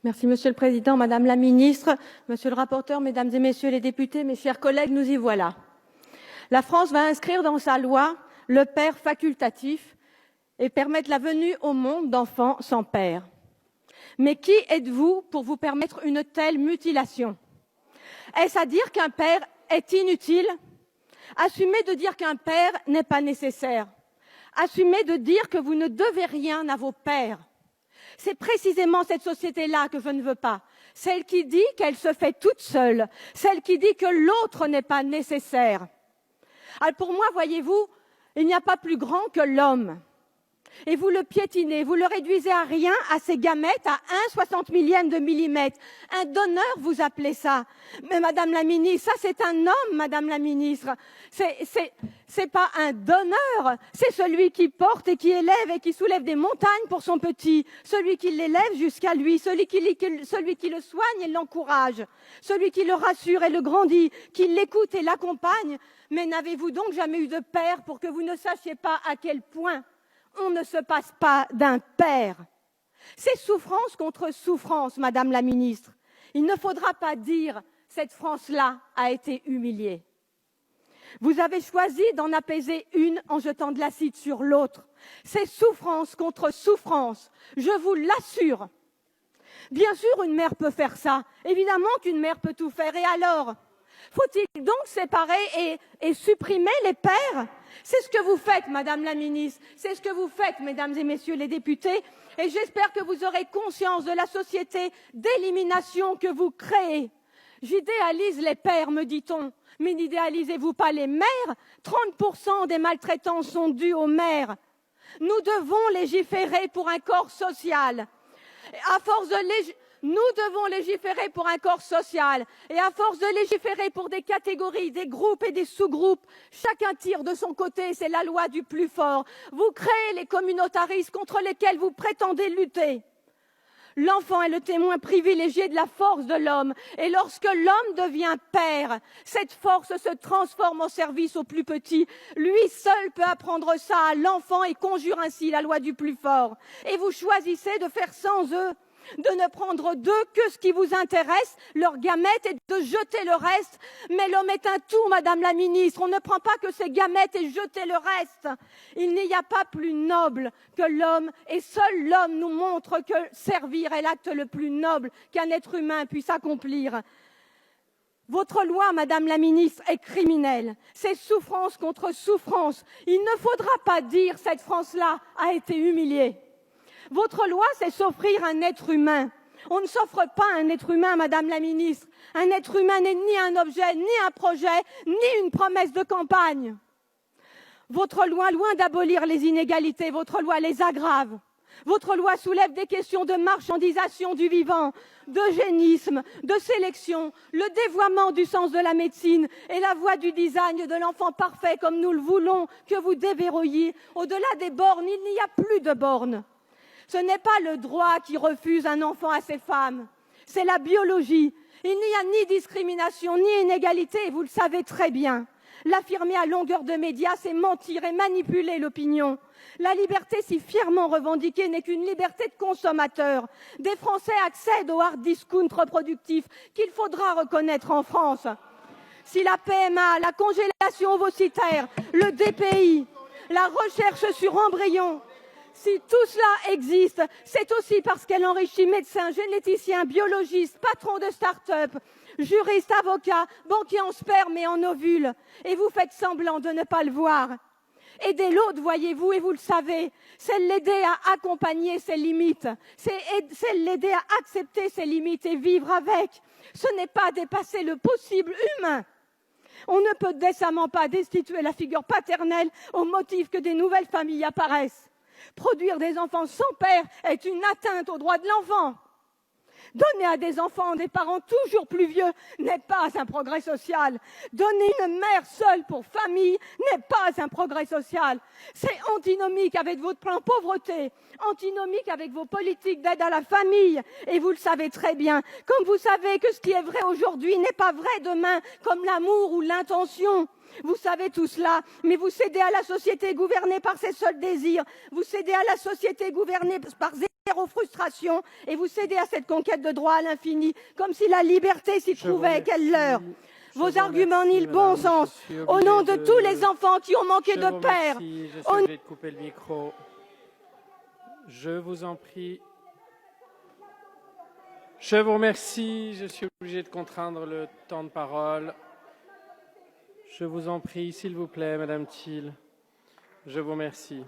Merci, Monsieur le Président, Madame la Ministre, Monsieur le rapporteur, Mesdames et Messieurs les députés, mes chers collègues, nous y voilà. La France va inscrire dans sa loi le père facultatif et permettre la venue au monde d'enfants sans père. Mais qui êtes-vous pour vous permettre une telle mutilation? Est-ce à dire qu'un père est inutile? Assumez de dire qu'un père n'est pas nécessaire. Assumez de dire que vous ne devez rien à vos pères. C'est précisément cette société-là que je ne veux pas. Celle qui dit qu'elle se fait toute seule. Celle qui dit que l'autre n'est pas nécessaire. Alors pour moi, voyez-vous, il n'y a pas plus grand que l'homme. Et vous le piétinez, vous le réduisez à rien, à ses gamètes, à 1/60 millième de millimètre. Un donneur, vous appelez ça. Mais Madame la Ministre, ça c'est un homme, Madame la Ministre. C'est pas un donneur, c'est celui qui porte et qui élève et qui soulève des montagnes pour son petit. Celui qui l'élève jusqu'à lui, celui qui le soigne et l'encourage. Celui qui le rassure et le grandit, qui l'écoute et l'accompagne. Mais n'avez-vous donc jamais eu de père pour que vous ne sachiez pas à quel point on ne se passe pas d'un père? C'est souffrance contre souffrance, Madame la Ministre. Il ne faudra pas dire « cette France-là a été humiliée ». Vous avez choisi d'en apaiser une en jetant de l'acide sur l'autre. C'est souffrance contre souffrance, je vous l'assure. Bien sûr, une mère peut faire ça. Évidemment qu'une mère peut tout faire. Et alors? Faut-il donc séparer et supprimer les pères? C'est ce que vous faites, Madame la Ministre. C'est ce que vous faites, Mesdames et Messieurs les députés. Et j'espère que vous aurez conscience de la société d'élimination que vous créez. J'idéalise les pères, me dit-on. Mais n'idéalisez-vous pas les mères? 30% des maltraitances sont dues aux mères. Nous devons légiférer pour un corps social. À force de Nous devons légiférer pour un corps social. Et à force de légiférer pour des catégories, des groupes et des sous-groupes, chacun tire de son côté, c'est la loi du plus fort. Vous créez les communautarismes contre lesquels vous prétendez lutter. L'enfant est le témoin privilégié de la force de l'homme. Et lorsque l'homme devient père, cette force se transforme au service au plus petit. Lui seul peut apprendre ça à l'enfant et conjure ainsi la loi du plus fort. Et vous choisissez de faire sans eux, de ne prendre d'eux que ce qui vous intéresse, leurs gamètes, et de jeter le reste. Mais l'homme est un tout, Madame la Ministre. On ne prend pas que ses gamètes et jeter le reste. Il n'y a pas plus noble que l'homme, et seul l'homme nous montre que servir est l'acte le plus noble qu'un être humain puisse accomplir. Votre loi, Madame la Ministre, est criminelle. C'est souffrance contre souffrance. Il ne faudra pas dire cette France-là a été humiliée. Votre loi, c'est s'offrir un être humain. On ne s'offre pas un être humain, Madame la Ministre. Un être humain n'est ni un objet, ni un projet, ni une promesse de campagne. Votre loi, loin d'abolir les inégalités, votre loi les aggrave. Votre loi soulève des questions de marchandisation du vivant, d'eugénisme, de sélection, le dévoiement du sens de la médecine et la voie du design de l'enfant parfait comme nous le voulons que vous déverrouilliez. Au-delà des bornes, il n'y a plus de bornes. Ce n'est pas le droit qui refuse un enfant à ces femmes, c'est la biologie. Il n'y a ni discrimination, ni inégalité, et vous le savez très bien. L'affirmer à longueur de médias, c'est mentir et manipuler l'opinion. La liberté si fièrement revendiquée n'est qu'une liberté de consommateur. Des Français accèdent au hard discount reproductif qu'il faudra reconnaître en France. Si la PMA, la congélation ovocitaire, le DPI, la recherche sur embryons, si tout cela existe, c'est aussi parce qu'elle enrichit médecins, généticiens, biologistes, patrons de start-up, juristes, avocats, banquiers en sperme et en ovules. Et vous faites semblant de ne pas le voir. Aider l'autre, voyez-vous, et vous le savez, c'est l'aider à accompagner ses limites. C'est l'aider à accepter ses limites et vivre avec. Ce n'est pas dépasser le possible humain. On ne peut décemment pas destituer la figure paternelle au motif que des nouvelles familles apparaissent. Produire des enfants sans père est une atteinte aux droits de l'enfant. Donner à des enfants des parents toujours plus vieux n'est pas un progrès social. Donner une mère seule pour famille n'est pas un progrès social. C'est antinomique avec votre plan pauvreté, antinomique avec vos politiques d'aide à la famille. Et vous le savez très bien, comme vous savez que ce qui est vrai aujourd'hui n'est pas vrai demain, comme l'amour ou l'intention. Vous savez tout cela, mais vous cédez à la société gouvernée par ses seuls désirs. Vous cédez à la société gouvernée par ses aux frustrations et vous cédez à cette conquête de droit à l'infini, comme si la liberté s'y trouvait. Quelle leurre! Vos arguments nient le bon sens. Au nom de tous les enfants qui ont manqué de père. Je suis obligé de couper le micro. Je vous en prie. Je vous remercie. Je suis obligé de contraindre le temps de parole. Je vous en prie, s'il vous plaît, Madame Thiel. Je vous remercie.